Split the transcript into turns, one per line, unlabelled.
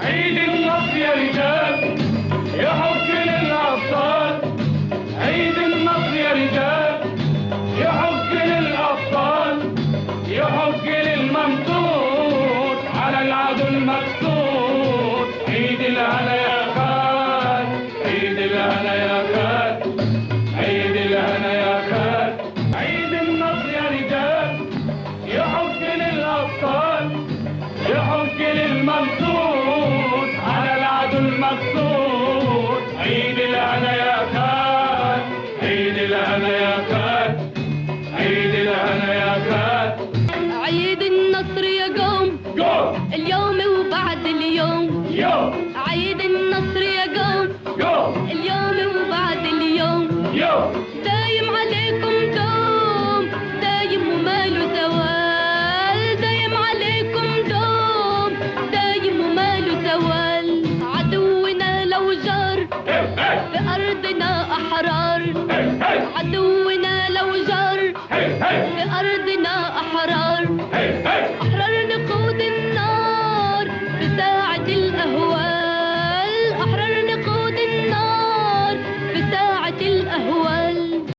عيد النصر يا رجال يحق للأبطال، عيد النصر يا رجال يحق للأبطال، يحق للممدود على العدو المقصود. عيد الهنا يا خال، عيد الهنا يا خال، عيد الهنا يا خال. عيد النصر يا رجال يحق للأبطال، يحق للممدود على العدو المقصود. عيد الهنا يا خال، عيد الهنا يا خال، عيد الهنا يا خال.
عيد النصر يا قوم اليوم وبعد اليوم، عيد النصر يا قوم اليوم وبعد اليوم، دايم عليكم دوم، دايم وماله زوال، دايم عليكم دوم، دايم وماله زوال. عدونا لو جار في أرضنا أحرار، عدونا لو جار في أرضنا